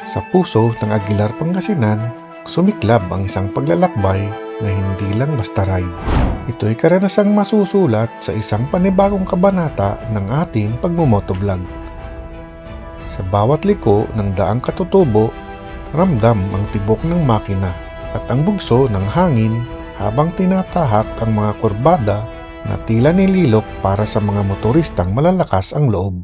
Sa puso ng Aguilar, Pangasinan, sumiklab ang isang paglalakbay na hindi lang basta ride. Ito'y karanasang masusulat sa isang panibagong kabanata ng ating pagmumotovlog. Sa bawat liko ng daang katutubo, ramdam ang tibok ng makina at ang bugso ng hangin habang tinatahak ang mga kurbada na tila nililok para sa mga motoristang malalakas ang loob.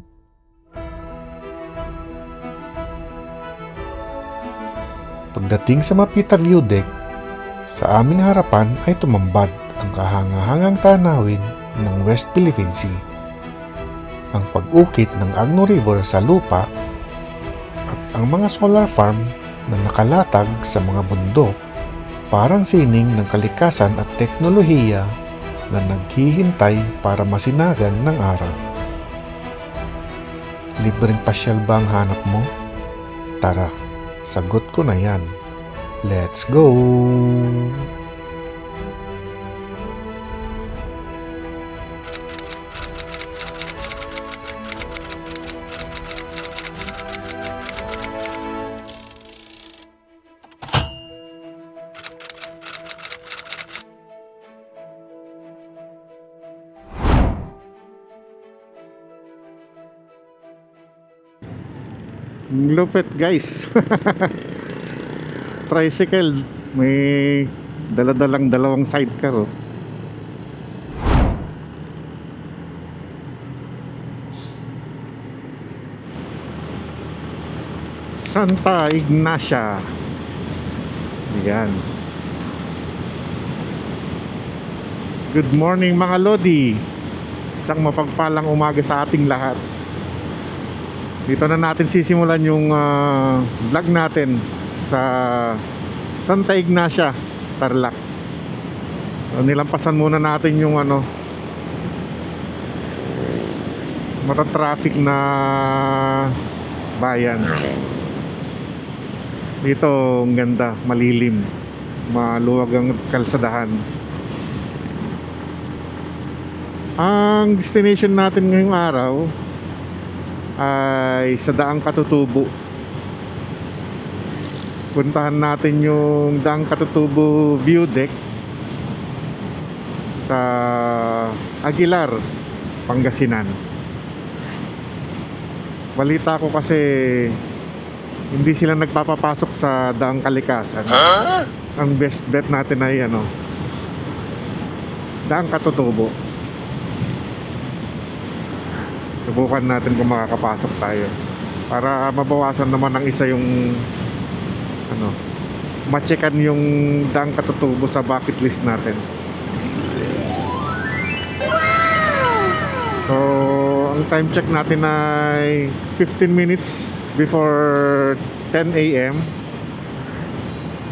Pagdating sa Mapita View Deck, sa aming harapan ay tumambad ang kahangahangang tanawin ng West Philippine Sea. Ang pag-ukit ng Agno River sa lupa at ang mga solar farm na nakalatag sa mga bundok, parang sining ng kalikasan at teknolohiya na naghihintay para masinagan ng araw. Libreng pasyal ba ang hanap mo? Tara, sagot ko na yan. Let's go! Lupit guys. Tricycle, may daladalang dalawang sidecar oh. Santa Ignacia. Yan. Good morning mga Lodi. Isang mapagpalang umaga sa ating lahat. Dito na natin sisimulan yung vlog natin sa Santa Ignacia, Tarlac. Nilampasan muna natin yung matatraffic na bayan. Dito ang ganda, malilim, maluwag ang kalsadahan. Ang destination natin ngayong araw ay sa Daang Katutubo. Puntahan natin yung Daang Katutubo View Deck sa Aguilar, Pangasinan. Balita ko kasi hindi sila nagpapapasok sa Daang Kalikasan. Ang best bet natin ay Daang Katutubo. Subukan natin kung makakapasok tayo para mabawasan naman ng isa yung ma-checkan yung Daang Katutubo sa bucket list natin. So ang time check natin ay 15 minutes before 10 AM.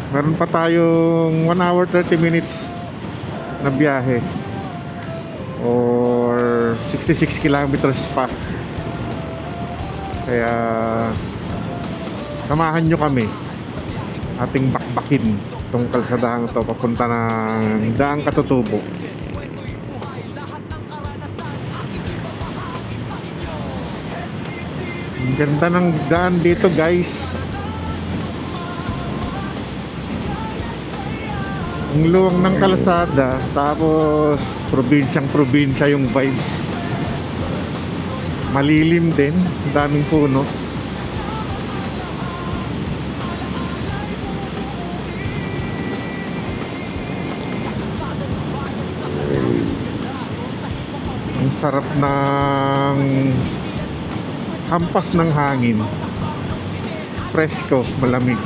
Meron pa tayong 1 hour 30 minutes na biyahe or 66 kilometers pa. Kaya samahan nyo kami, ating bakbakin itong kalsadahang ito papunta ng Daang Katutubo. Ang ganda ng daan dito guys. Ang luwang ng kalsada, tapos probinsya yung vibes. Malilim din, daming puno. Ang sarap ng hampas ng hangin. Presko, malamig.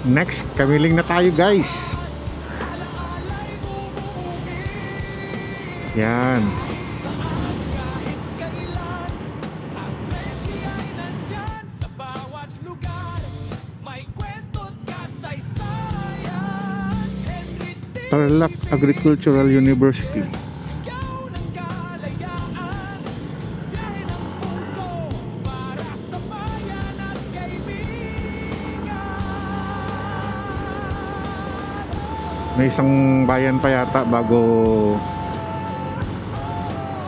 Next, kamiling na tayo guys. Yan. Tarlac Agricultural University. May isang bayan pa yata bago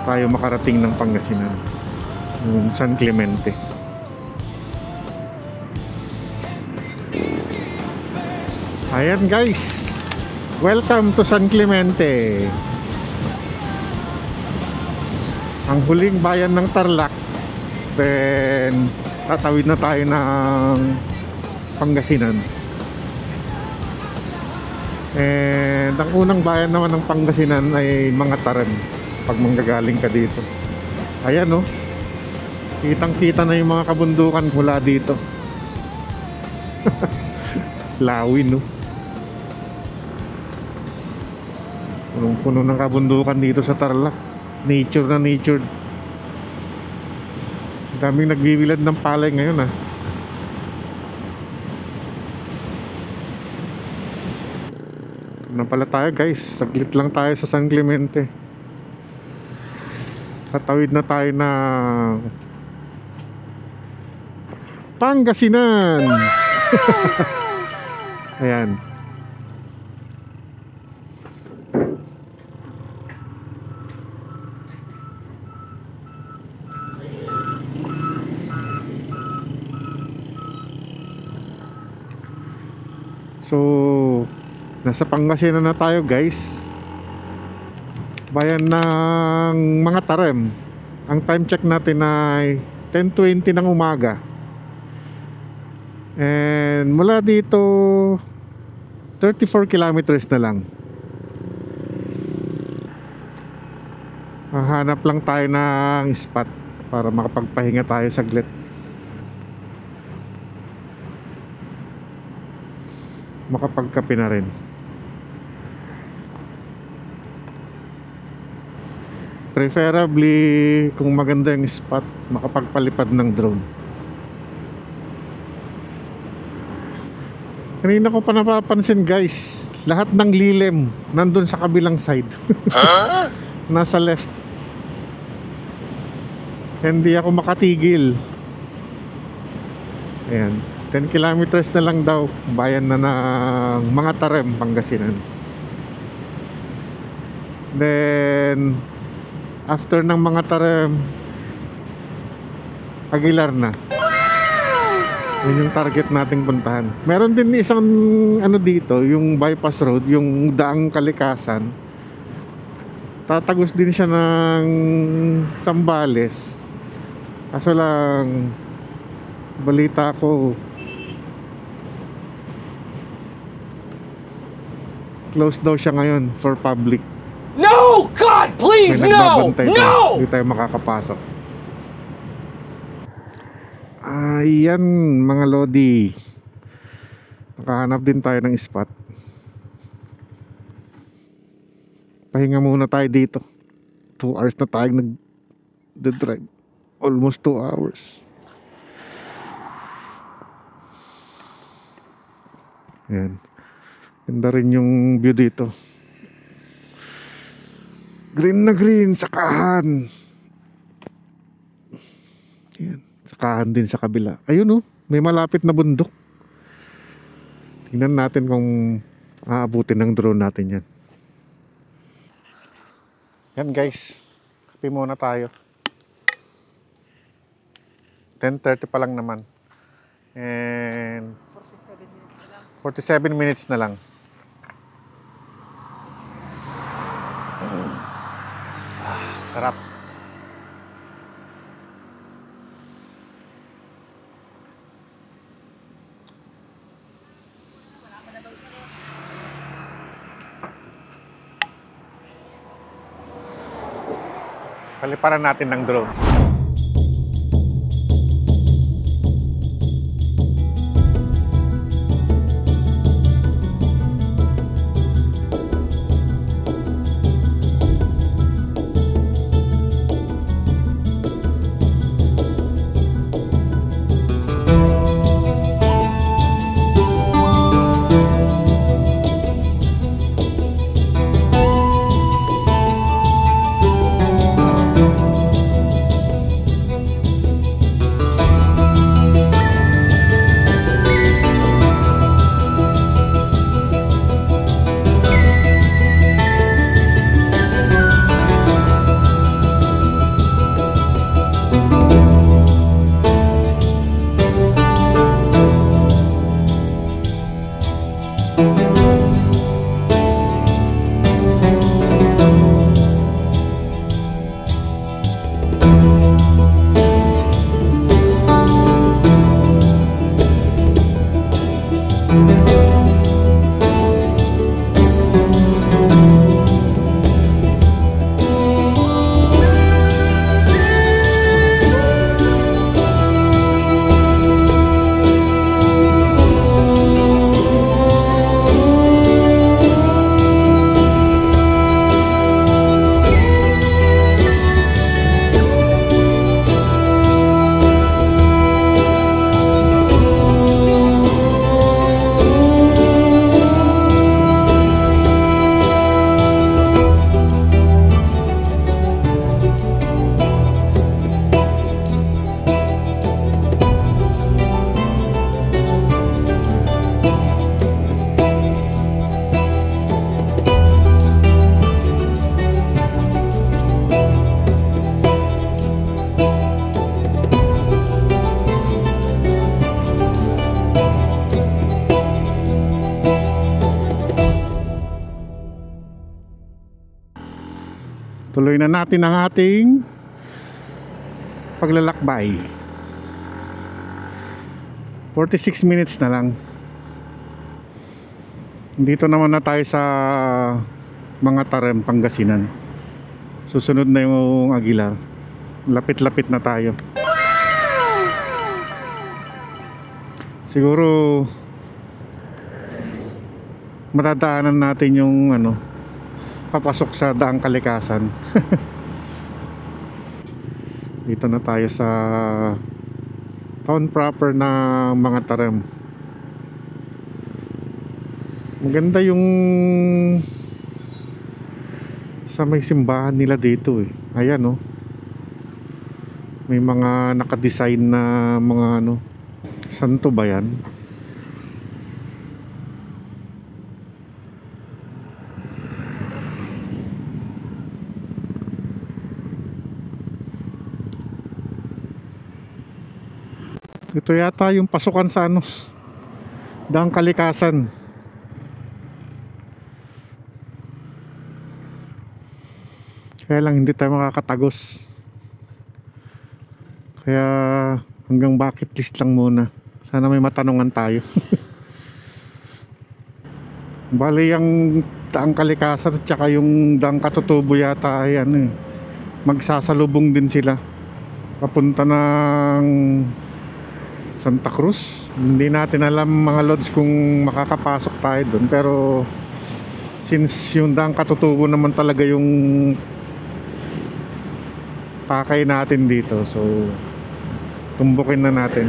tayo makarating ng Pangasinan, yung San Clemente. Ayan guys, welcome to San Clemente, ang huling bayan ng Tarlac. Then tatawid na tayo ng Pangasinan. And ang unang bayan naman ng Pangasinan ay Mga Taran pag manggagaling ka dito. Ayan oh, kitang kita na yung mga kabundukan mula dito. Lawin oh, punong-puno ng kabundukan dito sa Tarlac. Nature na nature. Daming nagbibilad ng palay ngayon ah. Na pala tayo guys, saglit lang tayo sa San Clemente. Tatawid na tayo na Pangasinan. Ayan. So nasa Pangasinan na tayo guys, bayan ng Mga Taran. Ang time check natin ay 10:20 ng umaga. And mula dito 34 kilometers na lang. Hahanap lang tayo ng spot para makapagpahinga tayo saglit. Makapagkape na rin. Preferably kung maganda yung spot, makapagpalipad ng drone. Kanina ko pa napapansin guys, lahat ng lilim nandun sa kabilang side. Nasa left. Hindi ako makatigil. Ayan, 10 kilometers na lang daw, bayan na ng Mga Taran, Pangasinan. Then after ng Mga Taran, Aguilar na. Yun yung target nating puntahan. Meron din isang ano dito, yung bypass road, yung Daang Kalikasan. Tatagos din siya ng Zambales. Kaso lang, balita ko closed daw siya ngayon for public. No! God, please, May no! nagbabantay No! doon. Hindi tayo makakapasok. Ayan mga lodi, nakahanap din tayo ng spot. Pahinga muna tayo dito. 2 hours na tayo nag-drive. Almost 2 hours. Ayan, ganda rin yung view dito. Green na green, sakahan. Ayan, sakahan din sa kabila. Ayun oh, may malapit na bundok. Tingnan natin kung aabutin ng drone natin yan. Yan guys, kape muna tayo. 10:30 pa lang naman. And 47 minutes na lang. Sarap. Paliparan natin ng drone. Tuloy na natin ang ating paglalakbay. 46 minutes na lang. Dito naman na tayo sa mga Tarem, Pangasinan. Susunod na yung Aguilar. Lapit-lapit na tayo. Siguro matadaanan natin yung papasok sa Daang Kalikasan. Dito na tayo sa town proper na mga Tarem. Maganda yung sa may simbahan nila dito eh. Ayan may mga nakadesign na mga santo ba yan? Ito yata yung pasukan sa Daang Kalikasan. Kaya lang hindi tayo makakatagos. Kaya hanggang bucket list lang muna. Sana may matanungan tayo. Bali yung Daang Kalikasan at saka yung Daang Katutubo yata ay magsasalubong din sila. Papunta ng Santa Cruz. Hindi natin alam mga lods kung makakapasok tayo doon, pero since yung Daang Katutubo naman talaga yung pakay natin dito, so tumbukin na natin.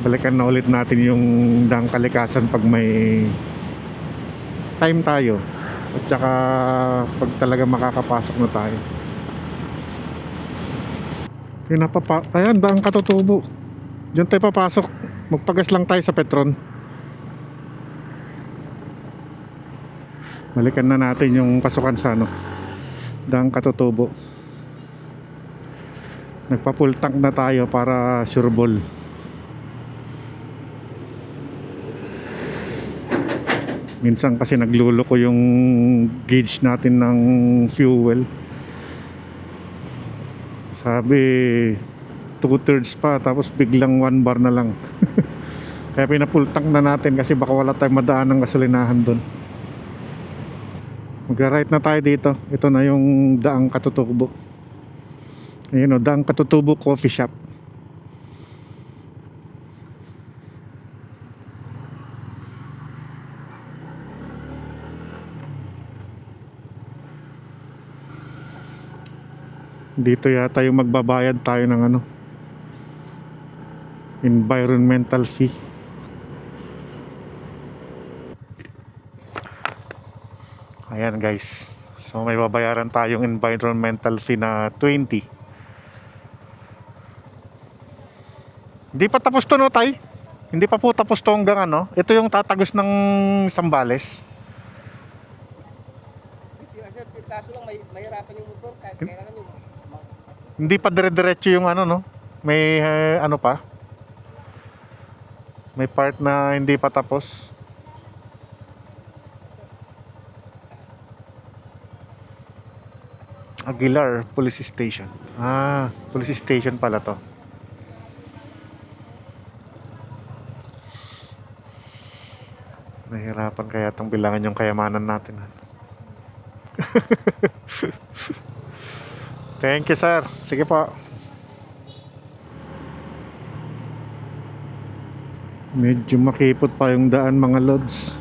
Balikan na ulit natin yung Daang Kalikasan pag may time tayo, at saka pag talaga makakapasok na tayo. Ayan, Daang Katutubo. Diyan tayo papasok. Magpagas lang tayo sa Petron. Balikan na natin yung pasukan sa Daang Katutubo. Nagpa-full tank na tayo para sure ball. Minsan kasi nagluloko yung gauge natin ng fuel. Sabi 2/3 pa, tapos biglang 1 bar na lang. Kaya pina-full tank na natin kasi baka wala tayong madaan ng gasolinahan doon. Mag-right na tayo dito. Ito na yung Daang Katutubo. Ayun Daang Katutubo Coffee Shop. Dito yata yung magbabayad tayo ng environmental fee. Ayan guys, so may babayaran tayong environmental fee na 20. Hindi pa tapos to tay. Hindi pa po tapos to hanggang ito yung tatagos ng Zambales. Kaso lang mahirapan yung motor, kailangan yung hindi pa dire-diretso yung may pa. May part na hindi pa tapos. Aguilar Police Station. Ah, police station pala to. Nahirapan kaya itong bilangan yung kayamanan natin. Thank you, sir. Sige po. Medyo makipot pa yung daan, mga lods.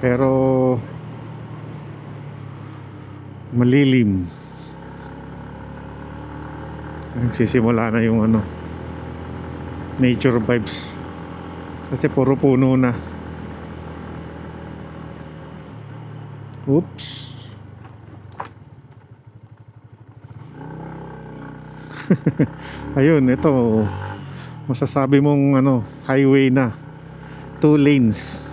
Pero malilim. Nagsisimula na yung nature vibes. Kasi puro puno na. Oops. Ayun, ito masasabi mong highway na 2 lanes.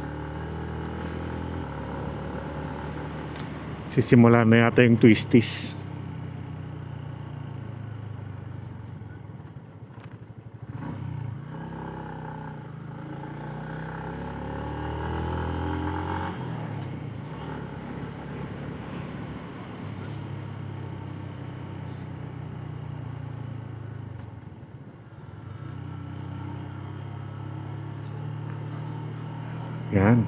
Sisimula na yata yung twisties. Yan.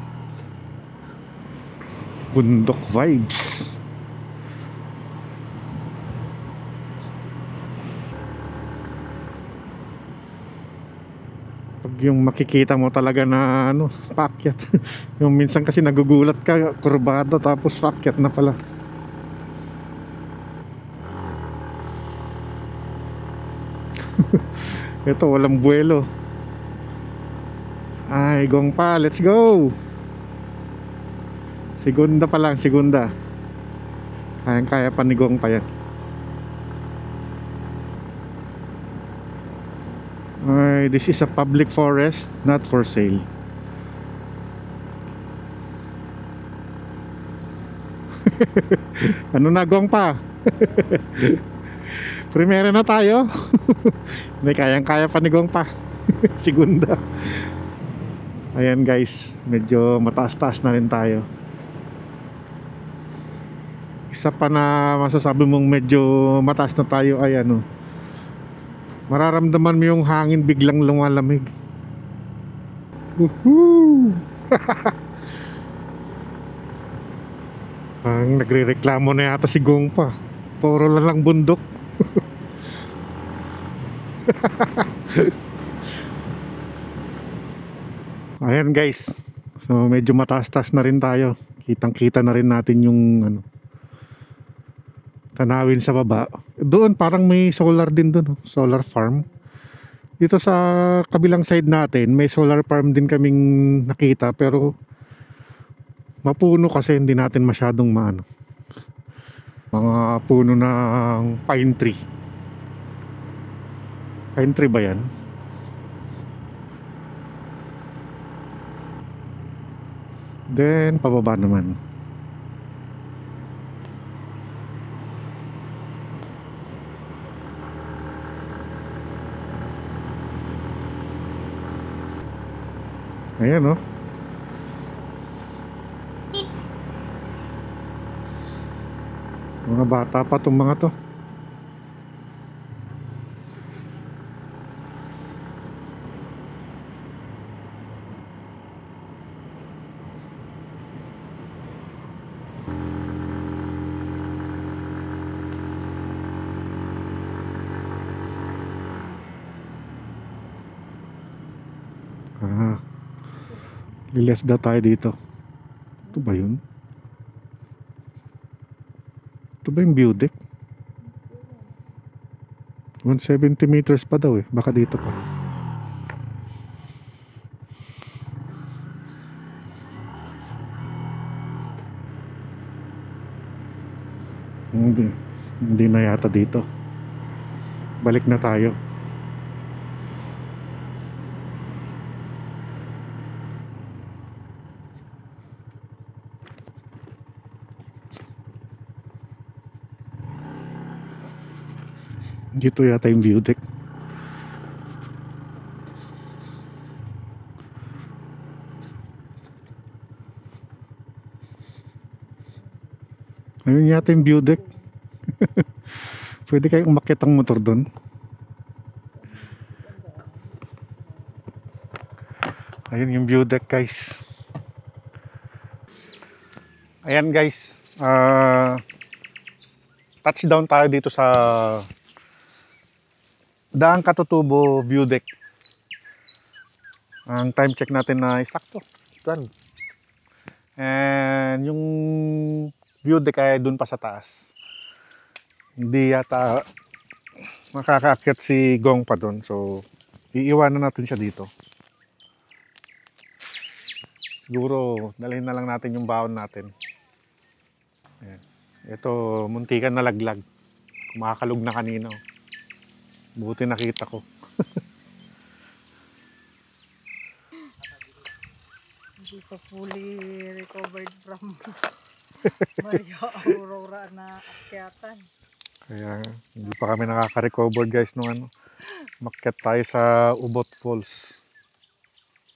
Bundok vibes. Pag yung makikita mo talaga na paakyat. Yung minsan kasi nagugulat ka, kurbada tapos paakyat na pala. Ito walang buwelo. Ay, gong pa, let's go. Segunda pa lang, segunda. Kayang-kaya pa ni Gong pa yan. Ay, this is a public forest, not for sale. Ano na, Gong pa? Primera na tayo. Hindi, kayang-kaya pa ni Gong pa. Segunda. Ayan guys, medyo mataas-taas na rin tayo. Isa pa na masasabi mong medyo mataas na tayo ay mararamdaman mo yung hangin biglang lumalamig. Woohoo! Ang nagrereklamo na yata si Gong pa. Puro lang bundok. Ayan guys, so medyo mataas-taas na rin tayo. Kitang-kita na rin natin yung tanawin sa baba. Doon parang may solar din doon, solar farm. Dito sa kabilang side natin, may solar farm din kaming nakita, pero mapuno kasi hindi natin masyadong mga puno ng pine tree. Pine tree ba yan? Then pababa naman. Ayan mga bata pa tong mga to. Lileft daw tayo dito. Ito ba yun? Ito ba yung view deck? 170 meters pa daw baka dito pa. Hindi na yata dito. Balik na tayo. Dito yata yung view deck. Ayun yata yung view deck. Pwede kayong umakyat ang motor doon. Ayun yung view deck, guys. Ayan, guys. Touchdown tayo dito sa Daang Katutubo view deck. Ang time check natin na sakto 12. And yung view deck ay dun pa sa taas. Hindi yata makakaakyat si Gong pa dun. So iiwanan natin siya dito. Siguro dalhin na lang natin yung baon natin. Ayan. Ito muntikan na laglag. Kumakalog na kanina. Buti nakita ko. Hindi pa fully recovered from Maria Aurora na akyatan. Kaya hindi pa kami nakaka-recover, guys, nung ano. Makyat tayo sa Ubot Falls.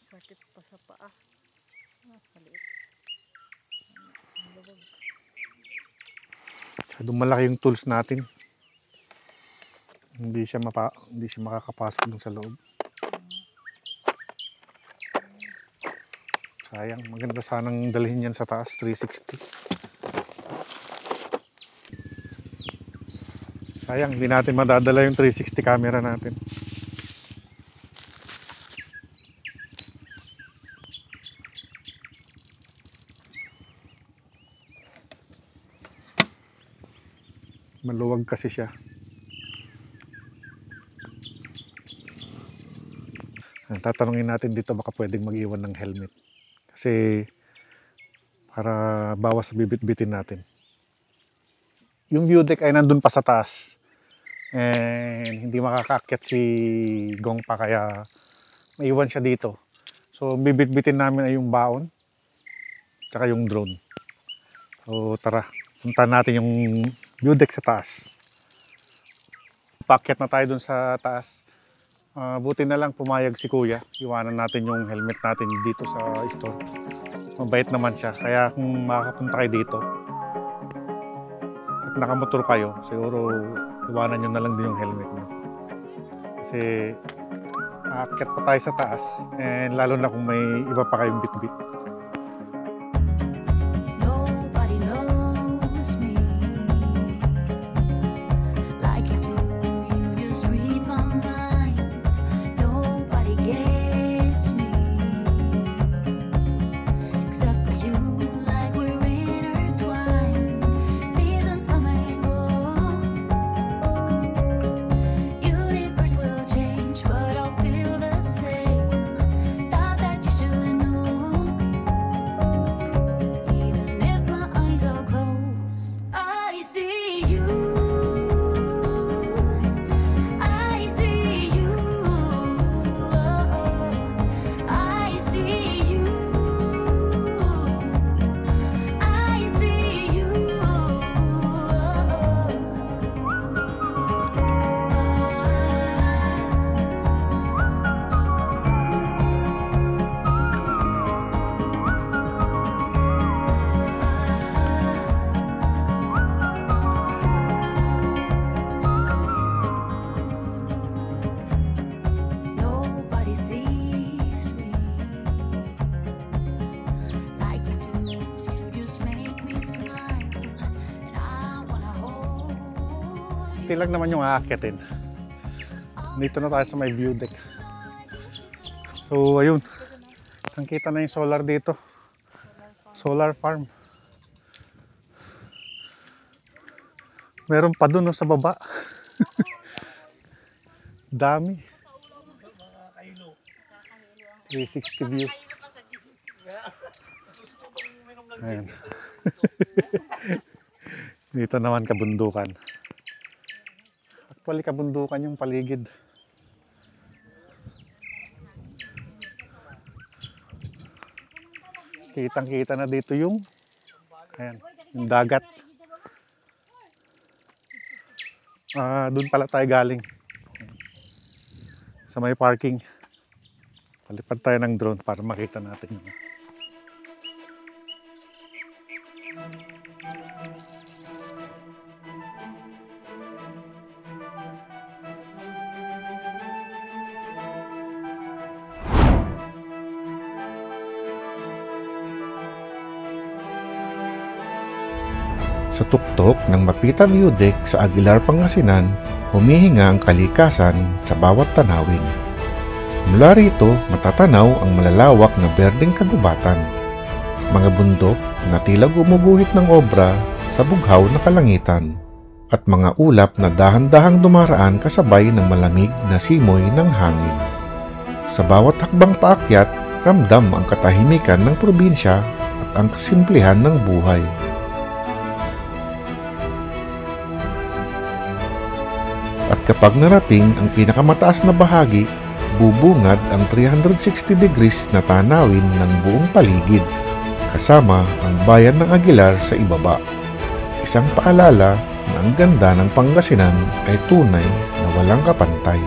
Sakit pa sa paa. Maliit. Ang lubog. Masyadong malaki yung tools natin. Hindi siya makakapasok dun sa loob. Sayang, maganda sanang dalhin yan sa taas, 360. Sayang, hindi natin madadala yung 360 camera natin. Maluwag kasi siya. Tatanungin natin dito baka pwedeng mag-iwan ng helmet. Kasi para bawas sa bibit-bitin natin. Yung view deck ay nandun pa sa taas. And hindi makakaakyat si Gong pa kaya maiwan siya dito. So bibit-bitin namin ay yung baon tsaka yung drone. So tara, punta natin yung view deck sa taas. Paakyat na tayo dun sa taas. Buti na lang pumayag si Kuya. Iwanan natin yung helmet natin dito sa store. Mabait naman siya. Kaya kung makakapunta kayo dito at nakamotor kayo, siguro iwanan nyo na lang din yung helmet nyo. Kasi aakyat pa tayo sa taas. And lalo na kung may iba pa kayong bit-bit. Lang naman yung aakyatin. Dito na tayo sa may view deck. So ayun, nakita na yung solar dito. Solar farm. Meron pa dun no, sa baba. Dami. 360 view. Ayan. Dito naman kabundukan. Actually, kabundukan yung paligid. Kitang-kita na dito yung ayan, yung dagat. Doon pala tayo galing. Sa may parking. Palipad tayo ng drone para makita natin. Sa tuktok ng Mapita View Deck sa Aguilar, Pangasinan, humihinga ang kalikasan sa bawat tanawin. Mula rito, matatanaw ang malalawak na berdeng kagubatan. Mga bundok na tila gumuguhit ng obra sa bughaw na kalangitan. At mga ulap na dahan-dahang dumaraan kasabay ng malamig na simoy ng hangin. Sa bawat hakbang paakyat, ramdam ang katahimikan ng probinsya at ang kasimplihan ng buhay. At kapag narating ang pinakamataas na bahagi, bubungad ang 360 degrees na tanawin ng buong paligid, kasama ang bayan ng Aguilar sa ibaba. Isang paalala na ang ganda ng Pangasinan ay tunay na walang kapantay.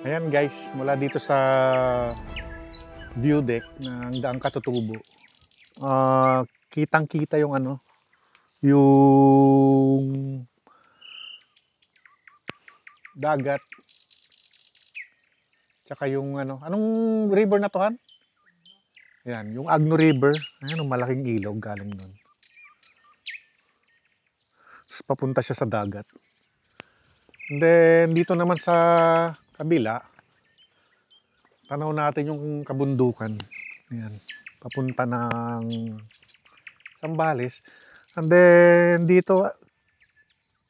Ayan guys, mula dito sa view deck ng Daang Katutubo, kitang-kita yung yung dagat, tsaka yung anong river na to, Han? Ayan, yung Agno River. Ayan, malaking ilog galing doon. Papunta siya sa dagat. And then dito naman sa kabila, tanaw natin yung kabundukan. Ayan, papunta ng Zambales. And then dito,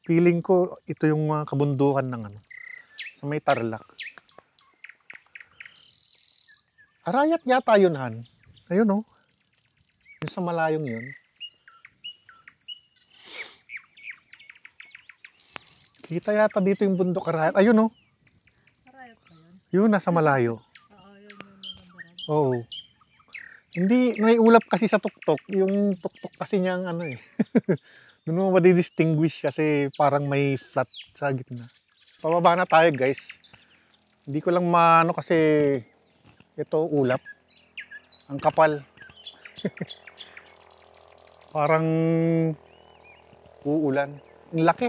feeling ko ito yung mga kabundukan ng sa may Tarlac. Arayat yata yun, Han. Ayun, oh. Yung sa malayong yun. Kita yata dito yung bundok Arayat. Ayun, oh. Arayat pa yun? Yun, nasa malayo. Oo, yun yung nagambaran. Oo. Hindi, may ulap kasi sa tuktok. Yung tuktok kasi niyang doon mo madi-distinguish kasi parang may flat sa gitna. Pababa na tayo, guys. Hindi ko lang kasi ito ulap. Ang kapal. Parang uulan. Ang laki.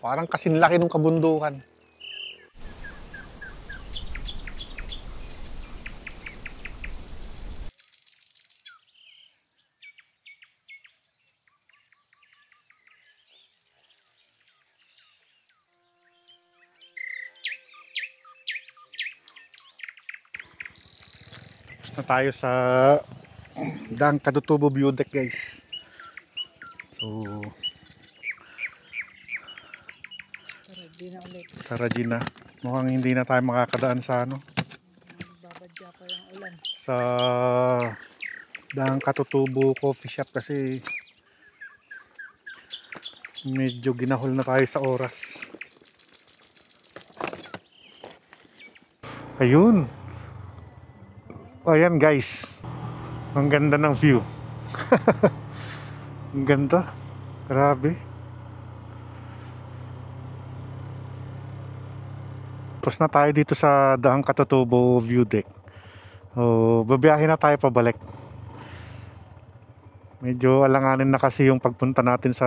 Parang kasing laki ng kabundukan. Na tayo sa Daang Katutubo View Deck, guys. So Tara, di na ulit. tara Gina, mukhang hindi na tayo makakadaan sa Babadya pa yung ulan. sa Daang Katutubo Coffee Shop kasi medyo ginahol na tayo sa oras. Ayun. Ayan guys, ang ganda ng view. Ang ganda, grabe. Tapos na tayo dito sa Daang Katutubo View Deck. Babiyahin na tayo pabalik. Medyo alanganin na kasi yung pagpunta natin sa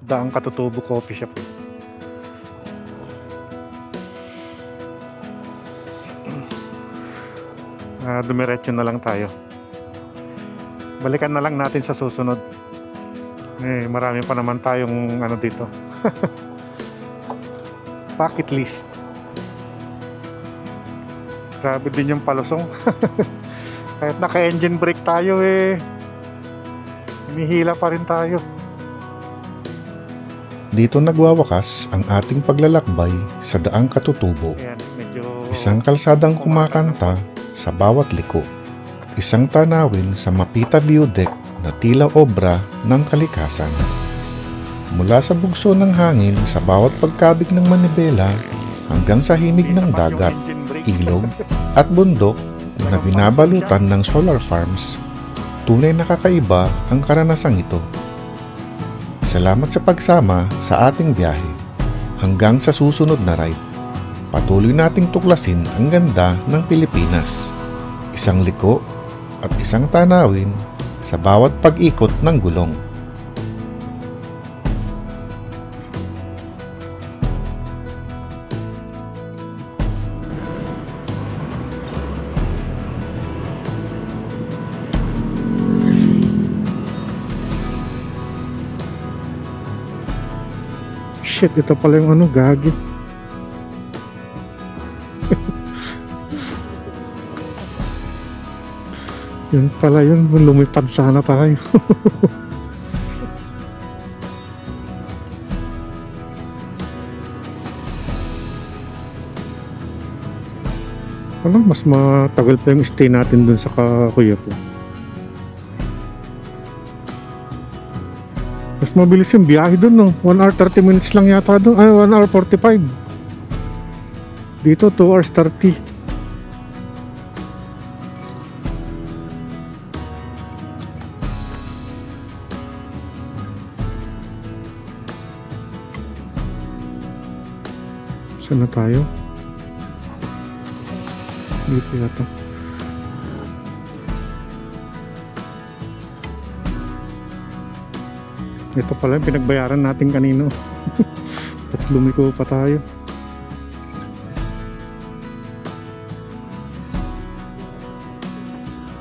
Daang Katutubo Coffee Shop. dumiretso na lang tayo. Balikan na lang natin sa susunod. Marami pa naman tayong ano dito. Bucket list. Grabe din yung palusong. Kahit naka-engine brake tayo hinihila pa rin tayo. Dito nagwawakas ang ating paglalakbay sa daang Katutubo. Ayan, isang kalsadang kumakanta sa bawat liko at isang tanawin sa Mapita View Deck na tila obra ng kalikasan. Mula sa bugso ng hangin sa bawat pagkabig ng manibela hanggang sa himig ng dagat, ilog at bundok na binabalutan ng solar farms, tunay na kakaiba ang karanasang ito. Salamat sa pagsama sa ating biyahe. Hanggang sa susunod na ride, patuloy nating tuklasin ang ganda ng Pilipinas. Isang liko at isang tanawin sa bawat pag-ikot ng gulong. Shit, ito pala yung gagi. Yun pala yun, lumipad sana tayo. Mas matagal pa yung stay natin dun sa Kuya po. Mas mabilis yung biyahe dun, no? 1 hour 30 minutes lang yata dun. 1 hour 45. Dito 2 hours 30. Saan na tayo? Dito yata. Ito pala yung pinagbayaran natin kanino. At lumiko pa tayo.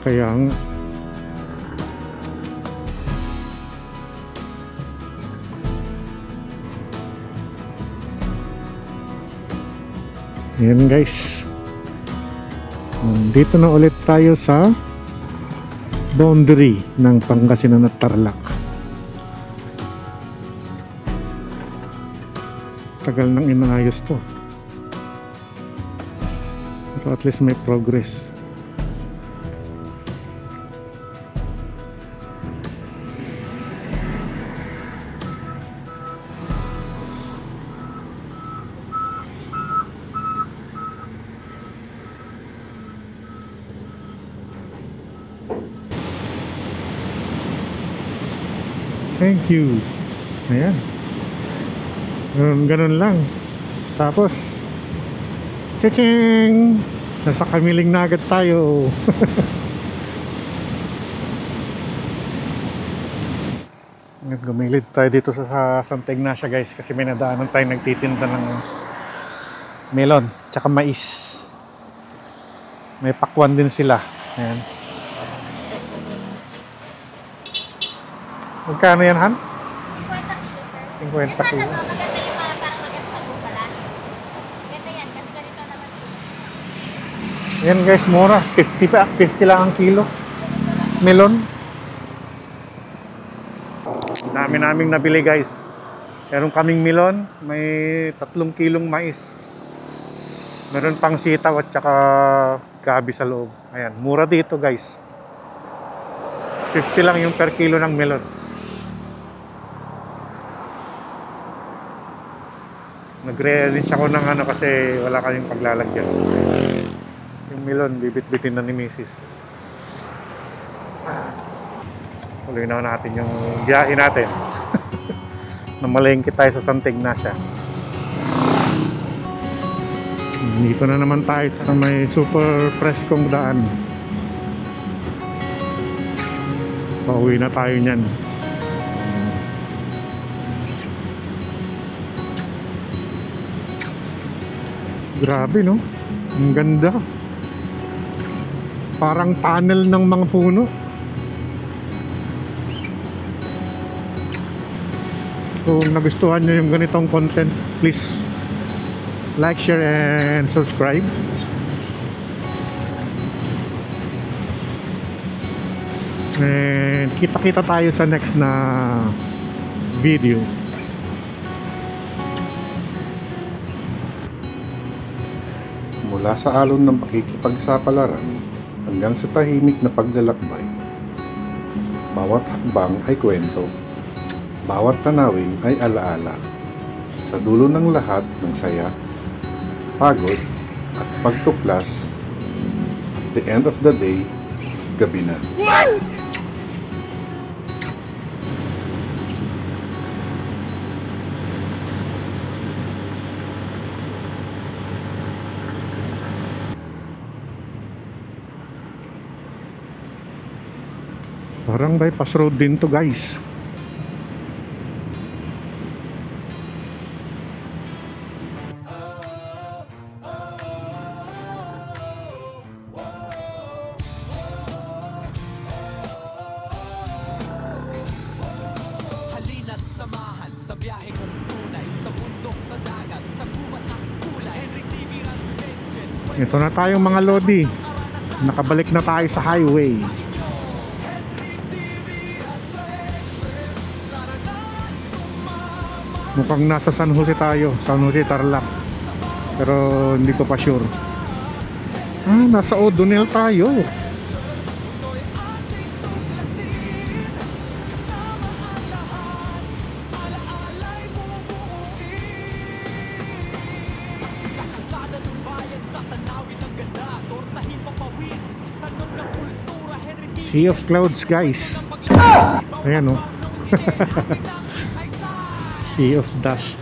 Kaya nga. Ayan guys. Dito na ulit tayo sa boundary ng Pangasinan at Tarlac. Tagal nang inaayos to, pero at least may progress. Thank you. Ayan. Ganun lang. Tapos Checheng! Nasa Kamiling na agad tayo. Gumilid tayo dito sa Santa Ignacia guys, kasi may nadaanan tayo nagtitinda ng melon tsaka mais. May pakwan din sila. Ayan. Magkano yan, Han? 50 kilo, sir. 50 kilo. Maganda yung mga parang magaspan mo pala. Ganda yan, kasi ganito naman. Yan guys, mura. 50 lang ang kilo. Melon. Dami naming nabili guys. Meron kaming melon, may 3 kilong mais. Meron pang sitaw at saka gabi sa loob. Ayan, mura dito guys. 50 lang yung per kilo ng melon. Nagre-arrange ako ng kasi wala kaming paglalagyan. Yung melon, bibit-bitin na ni Mrs. Tuloy na natin yung biyahe natin. Namalengke tayo sa Santa Ignacia. Dito na naman tayo sa may super preskong daan. Pauwi na tayo niyan. Grabe no? Ang ganda. Parang tunnel ng mga puno. Kung nagustuhan nyo yung ganitong content, please like, share, and subscribe. And kita-kita tayo sa next na video. Mula sa alon ng pakikipagsapalaran hanggang sa tahimik na paglalakbay, bawat hakbang ay kwento, bawat tanawin ay alaala. Sa dulo ng lahat ng saya, pagod at pagtuklas, at the end of the day, gabi na. Parang bypass road din to, guys. Halina't samahan sa biyahe kong tunay, sa bundok, sa dagat, sa gubat at kulay. Henry TV Ranches. Ito na tayong mga lodi. Nakabalik na tayo sa highway. Mukhang nasa San Jose tayo, San Jose Tarlac. Pero hindi ko pa sure. Nasa O'Donnell tayo. Sa kalsada ng bayan, sa tanawin ng ganda, or sa himpapawid, tanong ng kultura. Henry TV Sea of clouds, guys. Ayan, oh. Sea of dust.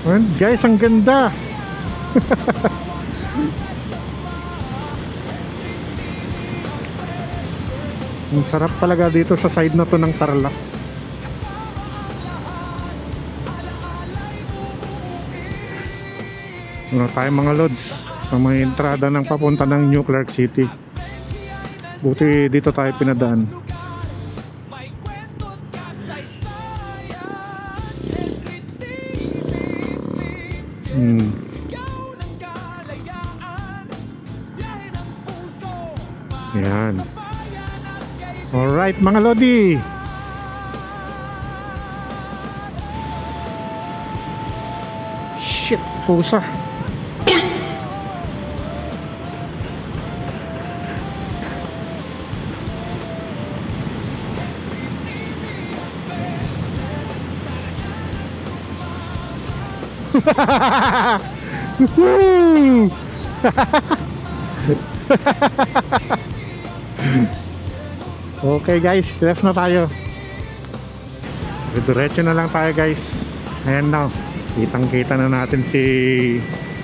Ayan, guys, ang ganda. Ang sarap talaga dito sa side na to ng Tarlac. Ano tayo mga lods sa mga entrada ng papunta ng New Clark City. Buti dito tayo pinadaan. Yan. Alright mga lodi. Shit, pusa. Woo! Okay guys, left na tayo. Diretso na lang tayo guys. Ayan na, kitang kita na natin si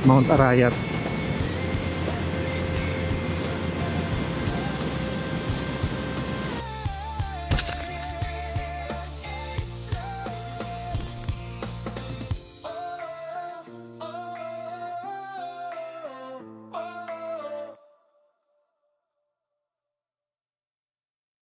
Mount Arayat.